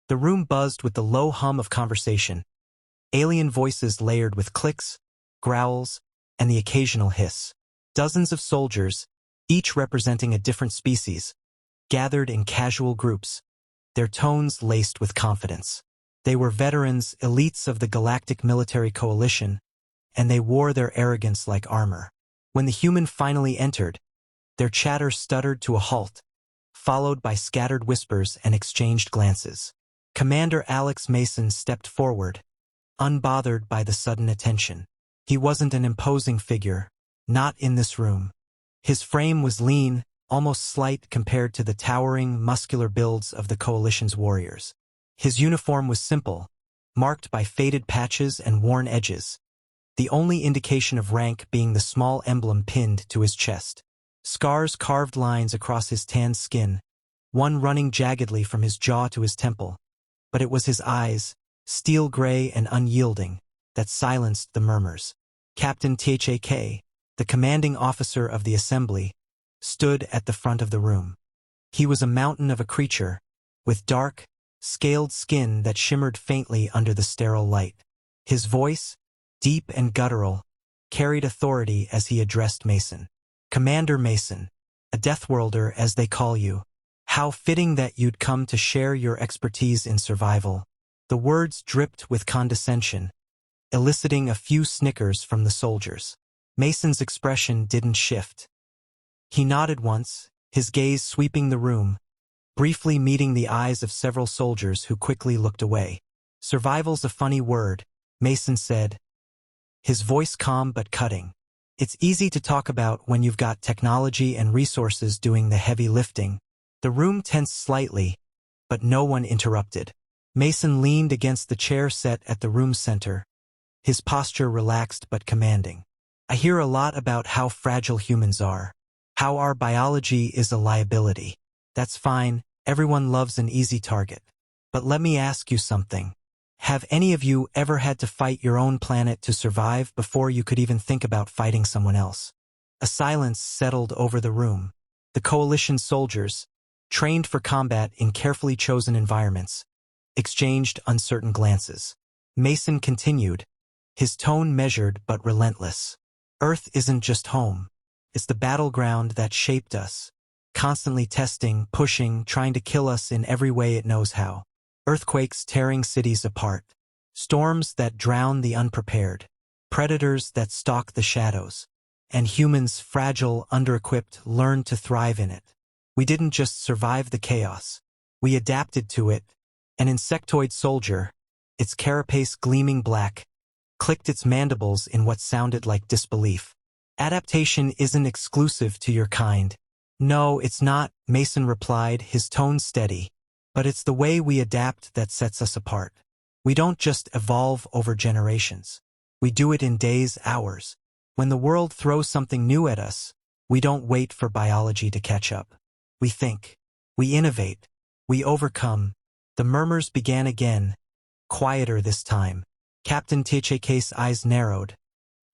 The room buzzed with the low hum of conversation, alien voices layered with clicks, growls, and the occasional hiss. Dozens of soldiers, each representing a different species, gathered in casual groups, their tones laced with confidence. They were veterans, elites of the Galactic Military Coalition, and they wore their arrogance like armor. When the human finally entered, their chatter stuttered to a halt, followed by scattered whispers and exchanged glances. Commander Alex Mason stepped forward, unbothered by the sudden attention. He wasn't an imposing figure, not in this room. His frame was lean, almost slight compared to the towering, muscular builds of the Coalition's warriors. His uniform was simple, marked by faded patches and worn edges, the only indication of rank being the small emblem pinned to his chest. Scars carved lines across his tanned skin, one running jaggedly from his jaw to his temple. But it was his eyes, steel gray and unyielding, that silenced the murmurs. Captain THAK, the commanding officer of the assembly, stood at the front of the room. He was a mountain of a creature, with dark, scaled skin that shimmered faintly under the sterile light. His voice, deep and guttural, carried authority as he addressed Mason. "Commander Mason, a Deathworlder as they call you. How fitting that you'd come to share your expertise in survival." The words dripped with condescension, eliciting a few snickers from the soldiers. Mason's expression didn't shift. He nodded once, his gaze sweeping the room, briefly meeting the eyes of several soldiers who quickly looked away. "Survival's a funny word," Mason said, his voice calm but cutting. "It's easy to talk about when you've got technology and resources doing the heavy lifting." The room tensed slightly, but no one interrupted. Mason leaned against the chair set at the room's center, his posture relaxed but commanding. "I hear a lot about how fragile humans are, how our biology is a liability. That's fine, everyone loves an easy target. But let me ask you something. Have any of you ever had to fight your own planet to survive before you could even think about fighting someone else?" A silence settled over the room. The Coalition soldiers, trained for combat in carefully chosen environments, exchanged uncertain glances. Mason continued, his tone measured but relentless. "Earth isn't just home. It's the battleground that shaped us, constantly testing, pushing, trying to kill us in every way it knows how. Earthquakes tearing cities apart, storms that drown the unprepared, predators that stalk the shadows, and humans, fragile, under-equipped, learn to thrive in it. We didn't just survive the chaos. We adapted to it. An insectoid soldier, its carapace gleaming black, clicked its mandibles in what sounded like disbelief. "Adaptation isn't exclusive to your kind." "No, it's not," Mason replied, his tone steady. "But it's the way we adapt that sets us apart. We don't just evolve over generations. We do it in days, hours. When the world throws something new at us, we don't wait for biology to catch up. We think. We innovate. We overcome." The murmurs began again, quieter this time. Captain THAK's eyes narrowed,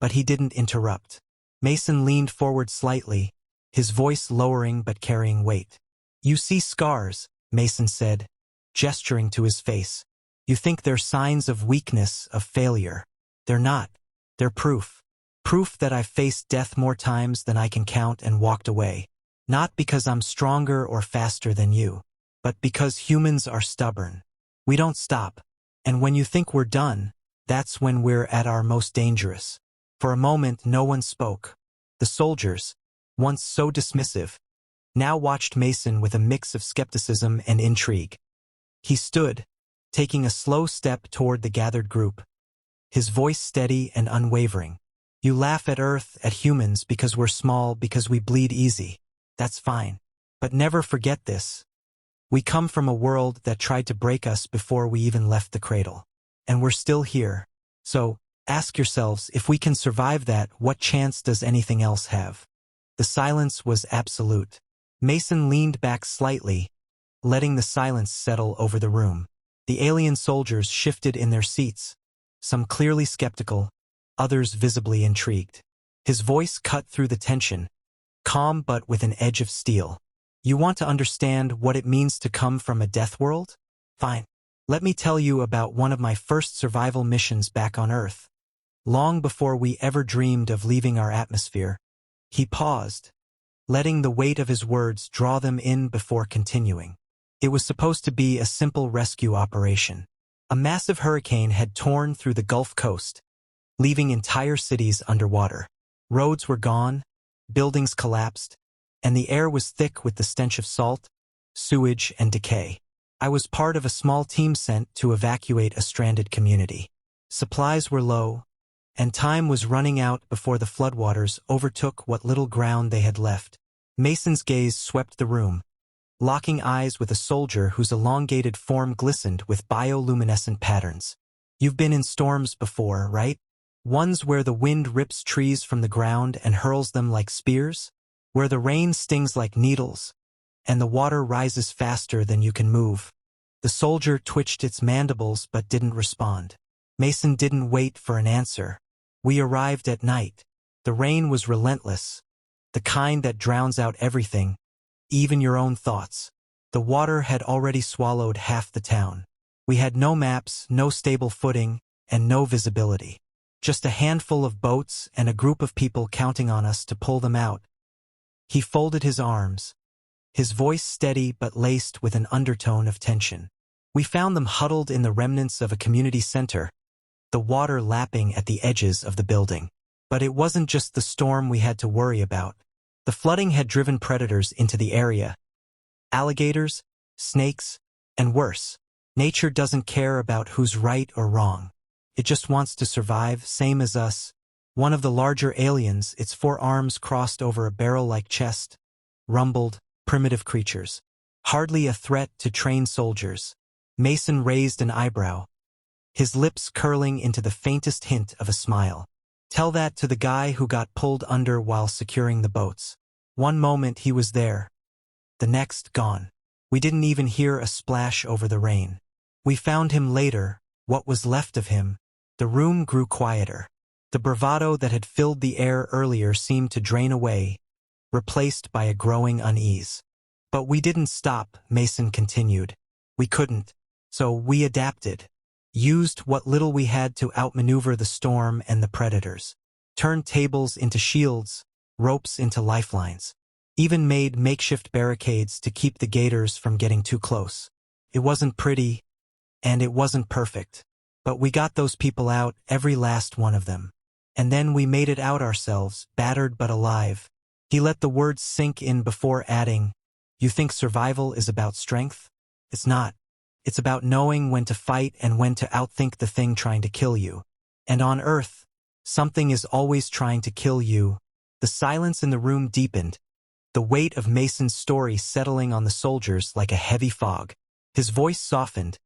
but he didn't interrupt. Mason leaned forward slightly, his voice lowering but carrying weight. "You see scars," Mason said, gesturing to his face. "You think they're signs of weakness, of failure. They're not. They're proof. Proof that I've faced death more times than I can count and walked away. Not because I'm stronger or faster than you, but because humans are stubborn. We don't stop. And when you think we're done, that's when we're at our most dangerous." For a moment, no one spoke. The soldiers, once so dismissive, now watched Mason with a mix of skepticism and intrigue. He stood, taking a slow step toward the gathered group, his voice steady and unwavering. "You laugh at Earth, at humans, because we're small, because we bleed easy. That's fine. But never forget this. We come from a world that tried to break us before we even left the cradle. And we're still here. So, ask yourselves, if we can survive that, what chance does anything else have?" The silence was absolute. Mason leaned back slightly, letting the silence settle over the room. The alien soldiers shifted in their seats, some clearly skeptical, others visibly intrigued. His voice cut through the tension, calm but with an edge of steel. "You want to understand what it means to come from a death world? Fine. Let me tell you about one of my first survival missions back on Earth. Long before we ever dreamed of leaving our atmosphere." He paused, letting the weight of his words draw them in before continuing. It was supposed to be a simple rescue operation. A massive hurricane had torn through the Gulf Coast, leaving entire cities underwater. Roads were gone, buildings collapsed, and the air was thick with the stench of salt, sewage, and decay. I was part of a small team sent to evacuate a stranded community. Supplies were low, and time was running out before the floodwaters overtook what little ground they had left. Mason's gaze swept the room, locking eyes with a soldier whose elongated form glistened with bioluminescent patterns. "You've been in storms before, right? Ones where the wind rips trees from the ground and hurls them like spears? Where the rain stings like needles, and the water rises faster than you can move?" The soldier twitched its mandibles but didn't respond. Mason didn't wait for an answer. "We arrived at night. The rain was relentless, the kind that drowns out everything, even your own thoughts. The water had already swallowed half the town. We had no maps, no stable footing, and no visibility. Just a handful of boats and a group of people counting on us to pull them out." He folded his arms, his voice steady but laced with an undertone of tension. "We found them huddled in the remnants of a community center, the water lapping at the edges of the building. But it wasn't just the storm we had to worry about. The flooding had driven predators into the area. Alligators, snakes, and worse. Nature doesn't care about who's right or wrong. It just wants to survive, same as us. One of the larger aliens, its 4 arms crossed over a barrel-like chest, rumbled, primitive creatures. Hardly a threat to trained soldiers. Mason raised an eyebrow, his lips curling into the faintest hint of a smile. "Tell that to the guy who got pulled under while securing the boats. One moment he was there, the next gone. We didn't even hear a splash over the rain. We found him later, what was left of him." The room grew quieter. The bravado that had filled the air earlier seemed to drain away, replaced by a growing unease. "But we didn't stop," Mason continued. "We couldn't. So we adapted. Used what little we had to outmaneuver the storm and the predators. Turned tables into shields, ropes into lifelines. Even made makeshift barricades to keep the gators from getting too close. It wasn't pretty, and it wasn't perfect. But we got those people out, every last one of them. And then we made it out ourselves, battered but alive." He let the words sink in before adding, "You think survival is about strength? It's not. It's about knowing when to fight and when to outthink the thing trying to kill you. And on Earth, something is always trying to kill you." The silence in the room deepened, the weight of Mason's story settling on the soldiers like a heavy fog. His voice softened,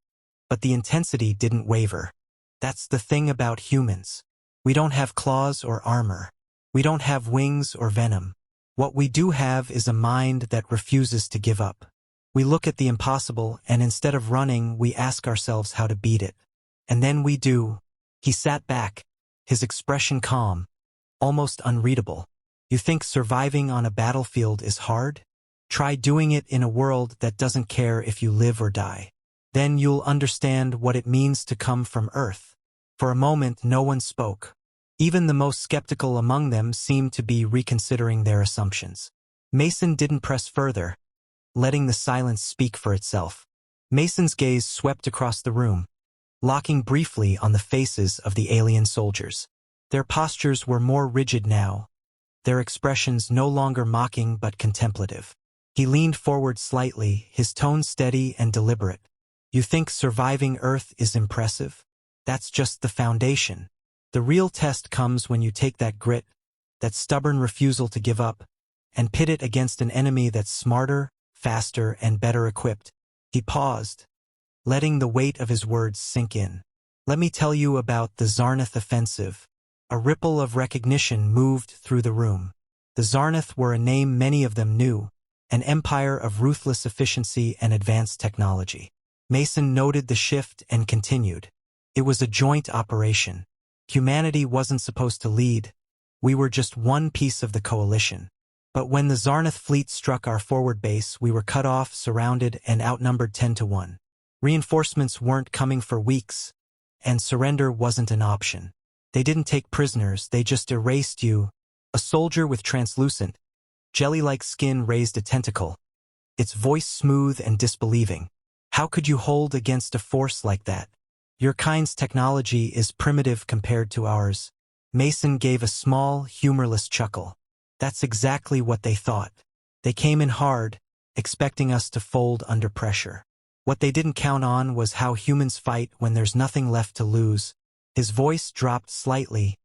but the intensity didn't waver. "That's the thing about humans. We don't have claws or armor. We don't have wings or venom. What we do have is a mind that refuses to give up. We look at the impossible, and instead of running, we ask ourselves how to beat it. And then we do." He sat back, his expression calm, almost unreadable. "You think surviving on a battlefield is hard? Try doing it in a world that doesn't care if you live or die. Then you'll understand what it means to come from Earth." For a moment, no one spoke. Even the most skeptical among them seemed to be reconsidering their assumptions. Mason didn't press further, letting the silence speak for itself. Mason's gaze swept across the room, locking briefly on the faces of the alien soldiers. Their postures were more rigid now, their expressions no longer mocking but contemplative. He leaned forward slightly, his tone steady and deliberate. "You think surviving Earth is impressive? That's just the foundation. The real test comes when you take that grit, that stubborn refusal to give up, and pit it against an enemy that's smarter, faster, and better equipped." He paused, letting the weight of his words sink in. "Let me tell you about the Zarnath offensive." A ripple of recognition moved through the room. The Zarnath were a name many of them knew, an empire of ruthless efficiency and advanced technology. Mason noted the shift and continued. "It was a joint operation. Humanity wasn't supposed to lead. We were just one piece of the coalition. But when the Zarnath fleet struck our forward base, we were cut off, surrounded, and outnumbered 10 to 1. Reinforcements weren't coming for weeks, and surrender wasn't an option. They didn't take prisoners, they just erased you. A soldier with translucent, jelly-like skin raised a tentacle, its voice smooth and disbelieving. How could you hold against a force like that? Your kind's technology is primitive compared to ours. Mason gave a small, humorless chuckle. That's exactly what they thought. They came in hard, expecting us to fold under pressure. What they didn't count on was how humans fight when there's nothing left to lose. His voice dropped slightly,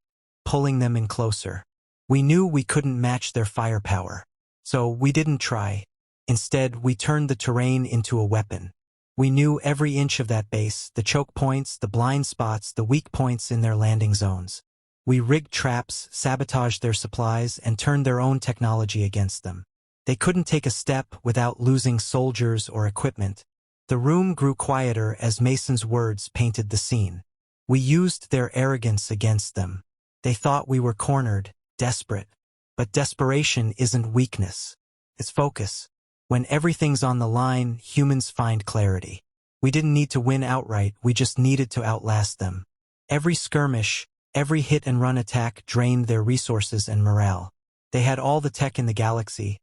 pulling them in closer. We knew we couldn't match their firepower, so we didn't try. Instead, we turned the terrain into a weapon. We knew every inch of that base, the choke points, the blind spots, the weak points in their landing zones. We rigged traps, sabotaged their supplies, and turned their own technology against them. They couldn't take a step without losing soldiers or equipment. The room grew quieter as Mason's words painted the scene. We used their arrogance against them. They thought we were cornered, desperate. But desperation isn't weakness. It's focus. When everything's on the line, humans find clarity. We didn't need to win outright, we just needed to outlast them. Every skirmish, every hit-and-run attack drained their resources and morale. They had all the tech in the galaxy,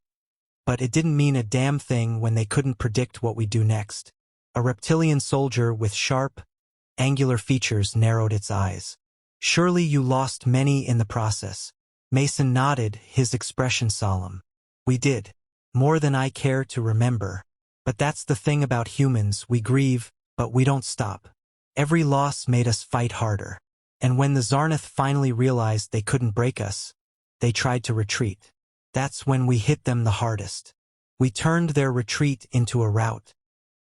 but it didn't mean a damn thing when they couldn't predict what we'd do next. A reptilian soldier with sharp, angular features narrowed its eyes. Surely you lost many in the process. Mason nodded, his expression solemn. We did. More than I care to remember. But that's the thing about humans, we grieve, but we don't stop. Every loss made us fight harder. And when the Zarnath finally realized they couldn't break us, they tried to retreat. That's when we hit them the hardest. We turned their retreat into a rout.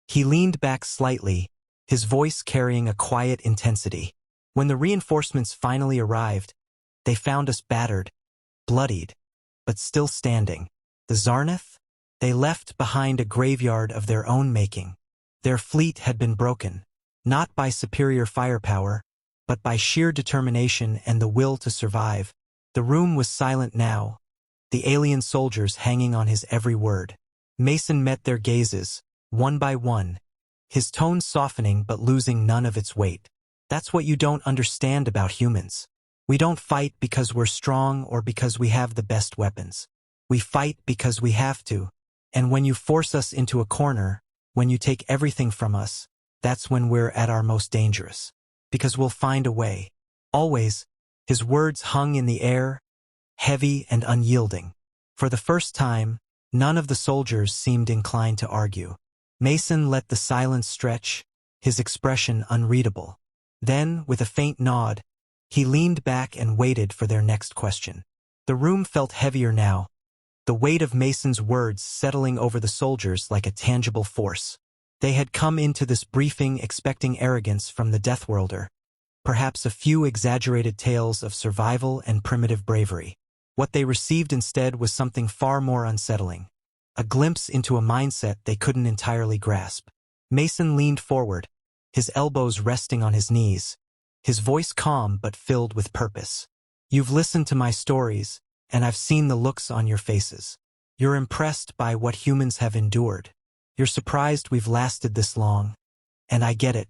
He leaned back slightly, his voice carrying a quiet intensity. When the reinforcements finally arrived, they found us battered, bloodied, but still standing. The Zarnath? They left behind a graveyard of their own making. Their fleet had been broken, not by superior firepower, but by sheer determination and the will to survive. The room was silent now, the alien soldiers hanging on his every word. Mason met their gazes, one by one, his tone softening but losing none of its weight. That's what you don't understand about humans. We don't fight because we're strong or because we have the best weapons. We fight because we have to. And when you force us into a corner, when you take everything from us, that's when we're at our most dangerous. Because we'll find a way. Always. His words hung in the air, heavy and unyielding. For the first time, none of the soldiers seemed inclined to argue. Mason let the silence stretch, his expression unreadable. Then, with a faint nod, he leaned back and waited for their next question. The room felt heavier now, the weight of Mason's words settling over the soldiers like a tangible force. They had come into this briefing expecting arrogance from the Deathworlder, perhaps a few exaggerated tales of survival and primitive bravery. What they received instead was something far more unsettling, a glimpse into a mindset they couldn't entirely grasp. Mason leaned forward, his elbows resting on his knees, his voice calm but filled with purpose. You've listened to my stories, and I've seen the looks on your faces. You're impressed by what humans have endured. You're surprised we've lasted this long. And I get it.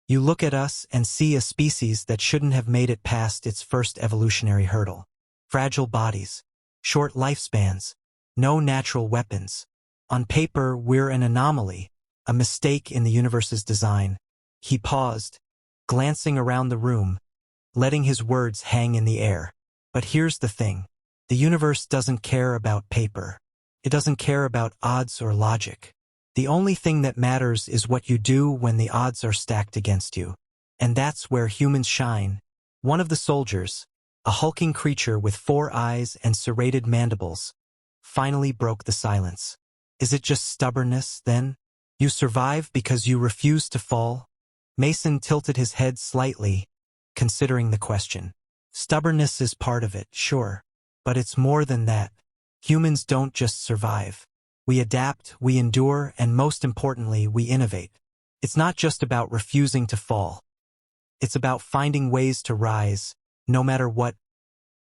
You look at us and see a species that shouldn't have made it past its first evolutionary hurdle. Fragile bodies, short lifespans, no natural weapons. On paper, we're an anomaly, a mistake in the universe's design. He paused, glancing around the room, letting his words hang in the air. But here's the thing. The universe doesn't care about paper. It doesn't care about odds or logic. The only thing that matters is what you do when the odds are stacked against you. And that's where humans shine. One of the soldiers, a hulking creature with 4 eyes and serrated mandibles, finally broke the silence. Is it just stubbornness, then? You survive because you refuse to fall? Mason tilted his head slightly, considering the question. Stubbornness is part of it, sure. But it's more than that. Humans don't just survive. We adapt, we endure, and most importantly, we innovate. It's not just about refusing to fall. It's about finding ways to rise, no matter what.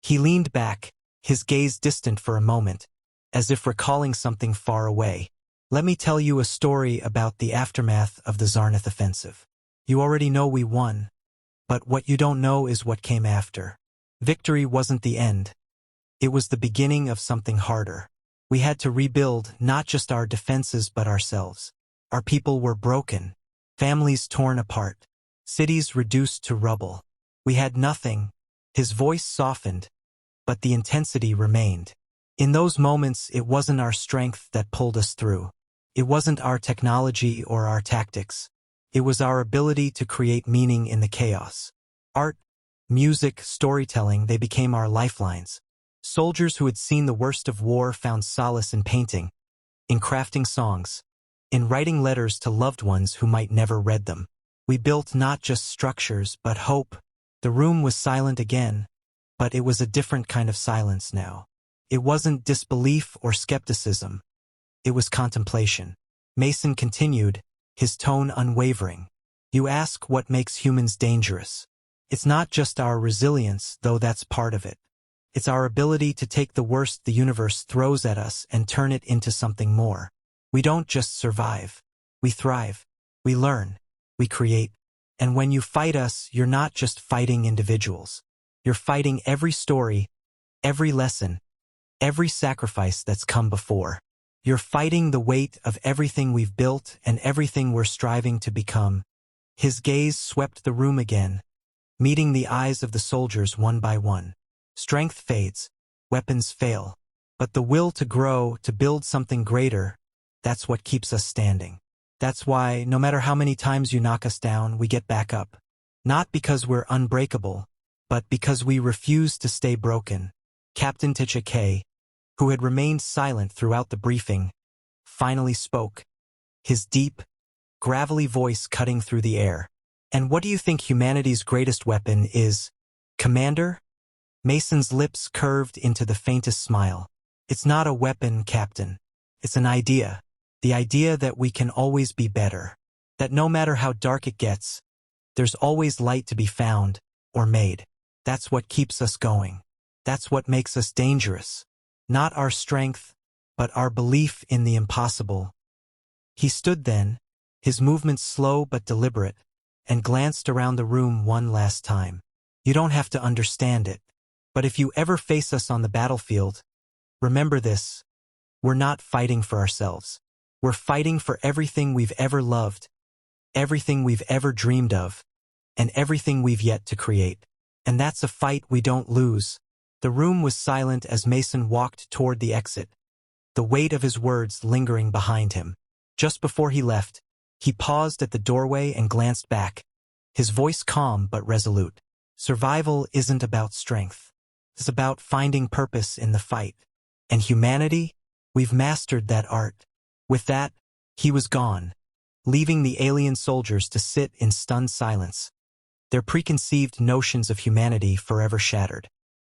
He leaned back, his gaze distant for a moment, as if recalling something far away. Let me tell you a story about the aftermath of the Zarnath offensive. You already know we won, but what you don't know is what came after. Victory wasn't the end. It was the beginning of something harder. We had to rebuild not just our defenses but ourselves. Our people were broken, families torn apart, cities reduced to rubble. We had nothing. His voice softened, but the intensity remained. In those moments, it wasn't our strength that pulled us through. It wasn't our technology or our tactics. It was our ability to create meaning in the chaos. Art, music, storytelling, they became our lifelines. Soldiers who had seen the worst of war found solace in painting, in crafting songs, in writing letters to loved ones who might never read them. We built not just structures, but hope. The room was silent again, but it was a different kind of silence now. It wasn't disbelief or skepticism. It was contemplation. Mason continued, his tone unwavering. You ask what makes humans dangerous. It's not just our resilience, though that's part of it. It's our ability to take the worst the universe throws at us and turn it into something more. We don't just survive. We thrive. We learn. We create. And when you fight us, you're not just fighting individuals. You're fighting every story, every lesson, every sacrifice that's come before. You're fighting the weight of everything we've built and everything we're striving to become. His gaze swept the room again, meeting the eyes of the soldiers one by one. Strength fades, weapons fail, but the will to grow, to build something greater, that's what keeps us standing. That's why, no matter how many times you knock us down, we get back up. Not because we're unbreakable, but because we refuse to stay broken. Captain HFY, who had remained silent throughout the briefing, finally spoke, his deep, gravelly voice cutting through the air. And what do you think humanity's greatest weapon is, Commander? Mason's lips curved into the faintest smile. It's not a weapon, Captain. It's an idea. The idea that we can always be better. That no matter how dark it gets, there's always light to be found, or made. That's what keeps us going. That's what makes us dangerous. Not our strength, but our belief in the impossible. He stood then, his movements slow but deliberate, and glanced around the room one last time. You don't have to understand it. But if you ever face us on the battlefield, remember this. We're not fighting for ourselves. We're fighting for everything we've ever loved, everything we've ever dreamed of, and everything we've yet to create. And that's a fight we don't lose. The room was silent as Mason walked toward the exit, the weight of his words lingering behind him. Just before he left, he paused at the doorway and glanced back, his voice calm but resolute. Survival isn't about strength. It's about finding purpose in the fight. And humanity? We've mastered that art. With that, he was gone, leaving the alien soldiers to sit in stunned silence, their preconceived notions of humanity forever shattered.